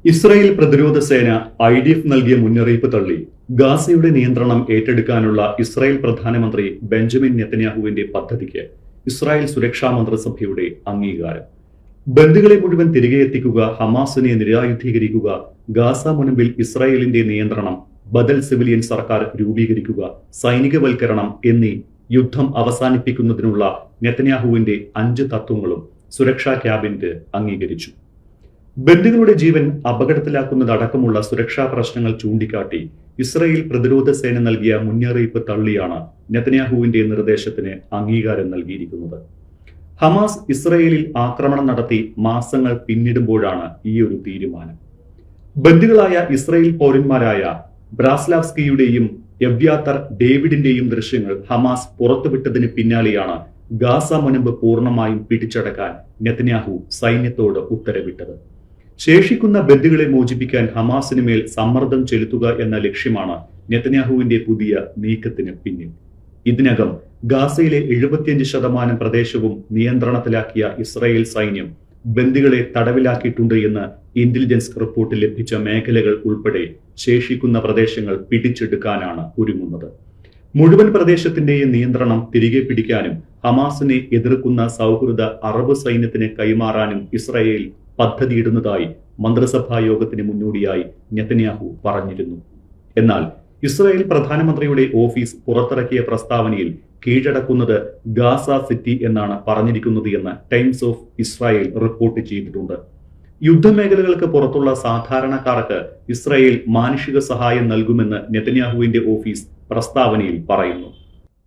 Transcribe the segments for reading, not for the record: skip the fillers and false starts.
Israel പ്രതിരോധ സേന IDF നൽകിയ മുന്നറിയിപ്പ് തള്ളി ഗാസയുടെ നിയന്ത്രണം ഏറ്റെടുക്കാനുള്ള ഇസ്രായേൽ പ്രധാനമന്ത്രി ബെഞ്ചമിൻ നെതന്യാഹുവിന്റെ പദ്ധതിക്ക് ഇസ്രായേൽ സുരക്ഷാ മന്ത്രിസഭയുടെ അംഗീകാരം. ബന്ദികളെ മുഴുവൻ തിരികെ എത്തിക്കുക, ഹമാസിനെ നിരായുധീകരിക്കുക, ഗാസ മുനമ്പിൽ ഇസ്രായേലിന്റെ നിയന്ത്രണം, ബദൽ സിവിലിയൻ സർക്കാർ രൂപീകരിക്കുക, സൈനികവൽക്കരണം എന്നീ യുദ്ധം അവസാനിപ്പിക്കുന്നതിനുള്ള നെതന്യാഹുവിന്റെ 5 തത്വങ്ങളും സുരക്ഷാ ക്യാബിനറ്റ് അംഗീകരിച്ചു. ബന്ദികളുടെ ജീവൻ അപകടത്തിലാക്കുന്നതടക്കമുള്ള സുരക്ഷാ പ്രശ്നങ്ങൾ ചൂണ്ടിക്കാട്ടി ഇസ്രായേൽ പ്രതിരോധ സേന നൽകിയ മുന്നറിയിപ്പ് തള്ളിയാണ് നെതന്യാഹുവിന്റെ നിർദ്ദേശത്തിന് അംഗീകാരം നൽകിയിരിക്കുന്നത്. ഹമാസ് ഇസ്രായേലിൽ ആക്രമണം നടത്തി മാസങ്ങൾ പിന്നിടുമ്പോഴാണ് ഈ ഒരു തീരുമാനം. ബന്ദികളായ ഇസ്രായേൽ പൗരന്മാരായ ബ്രാസ്ലാവ്സ്കിയുടെയും എവ്യാത്തർ ഡേവിഡിന്റെയും ദൃശ്യങ്ങൾ ഹമാസ് പുറത്തുവിട്ടതിന് പിന്നാലെയാണ് ഗാസ മുനമ്പ് പൂർണ്ണമായും പിടിച്ചടക്കാൻ നെതന്യാഹു സൈന്യത്തോട് ഉത്തരവിട്ടത്. ശേഷിക്കുന്ന ബന്ദികളെ മോചിപ്പിക്കാൻ ഹമാസിന് മേൽ സമ്മർദ്ദം ചെലുത്തുക എന്ന ലക്ഷ്യമാണ് നെതന്യാഹുവിന്റെ പുതിയ നീക്കത്തിന് പിന്നിൽ. ഇതിനകം ഗാസയിലെ 75% പ്രദേശവും നിയന്ത്രണത്തിലാക്കിയ ഇസ്രായേൽ സൈന്യം ബന്ദികളെ തടവിലാക്കിയിട്ടുണ്ട് എന്ന് ഇന്റലിജൻസ് റിപ്പോർട്ട് ലഭിച്ച മേഖലകൾ ഉൾപ്പെടെ ശേഷിക്കുന്ന പ്രദേശങ്ങൾ പിടിച്ചെടുക്കാനാണ് ഒരുങ്ങുന്നത്. മുഴുവൻ പ്രദേശത്തിന്റെയും നിയന്ത്രണം തിരികെ പിടിക്കാനും ഹമാസിനെ എതിർക്കുന്ന സൗഹൃദ അറബ് സൈന്യത്തിന് കൈമാറാനും ഇസ്രായേൽ പദ്ധതിയിടുന്നതായി മന്ത്രിസഭാ യോഗത്തിന് മുന്നോടിയായി നെതന്യാഹു പറഞ്ഞിരുന്നു. എന്നാൽ ഇസ്രായേൽ പ്രധാനമന്ത്രിയുടെ ഓഫീസ് പുറത്തിറക്കിയ പ്രസ്താവനയിൽ കീഴടക്കുന്നത് ഗാസ സിറ്റി എന്നാണ് പറഞ്ഞിരിക്കുന്നത് എന്ന് ടൈംസ് ഓഫ് ഇസ്രായേൽ റിപ്പോർട്ട് ചെയ്തിട്ടുണ്ട്. യുദ്ധമേഖലകൾക്ക് പുറത്തുള്ള സാധാരണക്കാർക്ക് ഇസ്രായേൽ മാനുഷിക സഹായം നൽകുമെന്ന് നെതന്യാഹുവിന്റെ ഓഫീസ് പ്രസ്താവനയിൽ പറയുന്നു.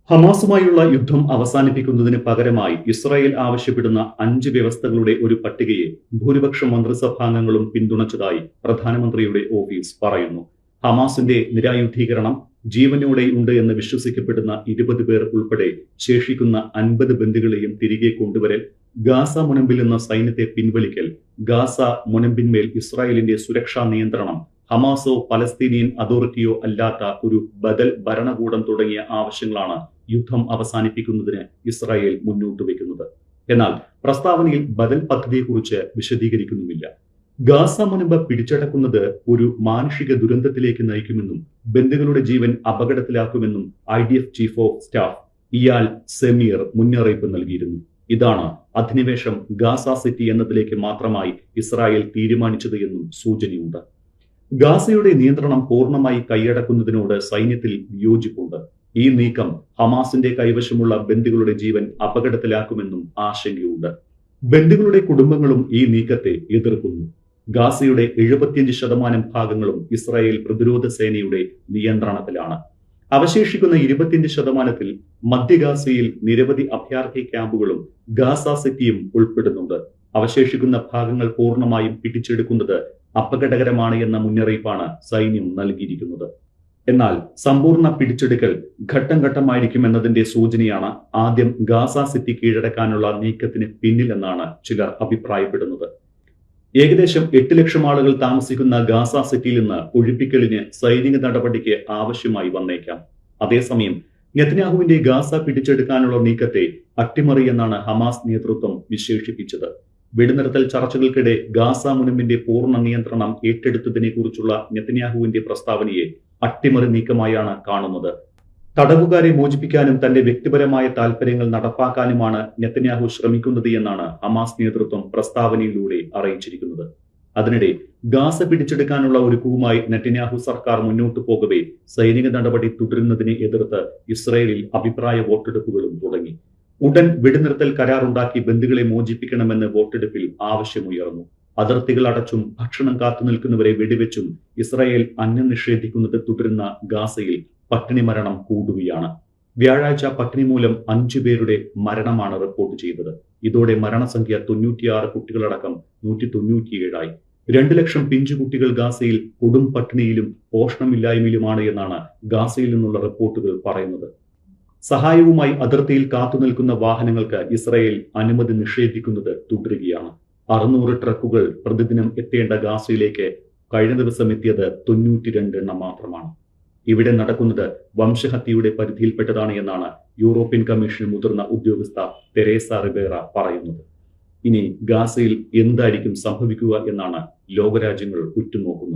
ഹമാസുമായുള്ള യുദ്ധം അവസാനിപ്പിക്കുന്നതിന് പകരമായി ഇസ്രായേൽ ആവശ്യപ്പെടുന്ന 5 വ്യവസ്ഥകളുടെ ഒരു പട്ടികയെ ഭൂരിപക്ഷം മന്ത്രിസഭാംഗങ്ങളും പിന്തുണച്ചതായി പ്രധാനമന്ത്രിയുടെ ഓഫീസ് പറയുന്നു. ഹമാസിന്റെ നിരായുധീകരണം, ജീവനോടെ ഉണ്ട് എന്ന് വിശ്വസിക്കപ്പെടുന്ന 20 പേർ ഉൾപ്പെടെ ശേഷിക്കുന്ന 50 ബന്ദികളെയും തിരികെ കൊണ്ടുവരൽ, ഗാസ മുനമ്പിൽ നിന്ന് സൈന്യത്തെ പിൻവലിക്കൽ, ഗാസ മുനമ്പിന്മേൽ ഇസ്രായേലിന്റെ സുരക്ഷാ നിയന്ത്രണം, ഹമാസോ പലസ്തീനിയൻ അതോറിറ്റിയോ അല്ലാത്ത ഒരു ബദൽ ഭരണകൂടം തുടങ്ങിയ ആവശ്യങ്ങളാണ് യുദ്ധം അവസാനിപ്പിക്കുന്നതിന് ഇസ്രായേൽ മുന്നോട്ട് വയ്ക്കുന്നത്. എന്നാൽ പ്രസ്താവനയിൽ ബദൽ പദ്ധതിയെക്കുറിച്ച് വിശദീകരിക്കുന്നുമില്ല. ഗാസ മുനമ്പ് പിടിച്ചടക്കുന്നത് ഒരു മാനുഷിക ദുരന്തത്തിലേക്ക് നയിക്കുമെന്നും ബന്ദികളുടെ ജീവൻ അപകടത്തിലാക്കുമെന്നും IDF chief of staff ഇയാൽ Sameer മുന്നറിയിപ്പ് നൽകിയിരുന്നു. ഇതാണ് അധിനിവേശം ഗാസ സിറ്റി എന്നതിലേക്ക് മാത്രമായി ഇസ്രായേൽ തീരുമാനിച്ചത് എന്നും സൂചനയുണ്ട്. ഗാസയുടെ നിയന്ത്രണം പൂർണ്ണമായി കൈയടക്കുന്നതിനോട് സൈന്യത്തിൽ വിയോജിപ്പുണ്ട്. ഈ നീക്കം ഹമാസിന്റെ കൈവശമുള്ള ബന്ദികളുടെ ജീവൻ അപകടത്തിലാക്കുമെന്നും ആശങ്കയുണ്ട്. ബന്ദികളുടെ കുടുംബങ്ങളും ഈ നീക്കത്തെ എതിർക്കുന്നു. ഗാസയുടെ 75% ഭാഗങ്ങളും ഇസ്രായേൽ പ്രതിരോധ സേനയുടെ നിയന്ത്രണത്തിലാണ്. അവശേഷിക്കുന്ന 25%-ൽ മധ്യ ഗാസയിൽ നിരവധി അഭയാർത്ഥി ക്യാമ്പുകളും ഗാസ സിറ്റിയും ഉൾപ്പെടുന്നുണ്ട്. അവശേഷിക്കുന്ന ഭാഗങ്ങൾ പൂർണ്ണമായും പിടിച്ചെടുക്കുന്നത് അപകടകരമാണ് എന്ന മുന്നറിയിപ്പാണ് സൈന്യം നൽകിയിരിക്കുന്നത്. എന്നാൽ സമ്പൂർണ്ണ പിടിച്ചെടുക്കൽ ഘട്ടം ഘട്ടമായിരിക്കും എന്നതിന്റെ സൂചനയാണ് ആദ്യം ഗാസ സിറ്റി കീഴടക്കാനുള്ള നീക്കത്തിന് പിന്നിലെന്നാണ് ചിലർ അഭിപ്രായപ്പെടുന്നത്. ഏകദേശം 8 ലക്ഷം ആളുകൾ താമസിക്കുന്ന ഗാസ സിറ്റിയിൽ നിന്ന് ഒഴിപ്പിക്കലിന് സൈനിക നടപടിക്ക് ആവശ്യമായി വന്നേക്കാം. അതേസമയം നെതന്യാഹുവിന്റെ ഗാസ പിടിച്ചെടുക്കാനുള്ള നീക്കത്തെ അട്ടിമറി എന്നാണ് ഹമാസ് നേതൃത്വം വിശേഷിപ്പിച്ചത്. വെടിനിർത്തൽ ചർച്ചകൾക്കിടെ ഗാസ മുനമ്പിന്റെ പൂർണ്ണ നിയന്ത്രണം ഏറ്റെടുത്തതിനെ കുറിച്ചുള്ള നെതന്യാഹുവിന്റെ പ്രസ്താവനയെ അട്ടിമറി നീക്കമായാണ് കാണുന്നത്. തടവുകാരെ മോചിപ്പിക്കാനും തന്റെ വ്യക്തിപരമായ താൽപര്യങ്ങൾ നടപ്പാക്കാനുമാണ് നെതന്യാഹു ശ്രമിക്കുന്നത് എന്നാണ് ഹമാസ് നേതൃത്വം പ്രസ്താവനയിലൂടെ അറിയിച്ചിരിക്കുന്നത്. അതിനിടെ ഗാസ പിടിച്ചെടുക്കാനുള്ള ഒരുക്കവുമായി നെതന്യാഹു സർക്കാർ മുന്നോട്ടു പോകവേ സൈനിക നടപടി തുടരുന്നതിനെ എതിർത്ത് ഇസ്രായേലിൽ അഭിപ്രായ വോട്ടെടുപ്പുകളും തുടങ്ങി. ഉടൻ വെടിനിർത്തൽ കരാറുണ്ടാക്കി ബന്ദികളെ മോചിപ്പിക്കണമെന്ന് വോട്ടെടുപ്പിൽ ആവശ്യമുയർന്നു. അതിർത്തികൾ അടച്ചും ഭക്ഷണം കാത്തുനിൽക്കുന്നവരെ വെടിവെച്ചും ഇസ്രായേൽ അന്നം നിഷേധിക്കുന്നത് തുടരുന്ന ഗാസയിൽ പട്ടിണി മരണം കൂടുകയാണ്. വ്യാഴാഴ്ച പട്ടിണി മൂലം 5 പേരുടെ മരണമാണ് റിപ്പോർട്ട് ചെയ്തത്. ഇതോടെ മരണസംഖ്യ 96 കുട്ടികളടക്കം 197 2 ലക്ഷം പിഞ്ചു കുട്ടികൾ ഗാസയിൽ കൊടും പട്ടിണിയിലും പോഷണമില്ലായ്മയിലുമാണ് എന്നാണ് ഗാസയിൽ നിന്നുള്ള റിപ്പോർട്ടുകൾ പറയുന്നത്. സഹായവുമായി അതിർത്തിയിൽ കാത്തുനിൽക്കുന്ന വാഹനങ്ങൾക്ക് ഇസ്രായേൽ അനുമതി നിഷേധിക്കുന്നത് തുടരുകയാണ്. 600 ട്രക്കുകൾ പ്രതിദിനം എത്തേണ്ട ഗാസയിലേക്ക് കഴിഞ്ഞ ദിവസം എത്തിയത് 92 എണ്ണം മാത്രമാണ്. ഇവിടെ നടക്കുന്നത് വംശഹത്യയുടെ പരിധിയിൽപ്പെട്ടതാണ് എന്നാണ് യൂറോപ്യൻ കമ്മീഷൻ മുതിർന്ന ഉദ്യോഗസ്ഥ തെരേസ റിബേറ പറയുന്നത്. ഇനി ഗാസയിൽ എന്തായിരിക്കും സംഭവിക്കുക എന്നാണ് ലോകരാജ്യങ്ങൾ ഉറ്റുനോക്കുന്നത്.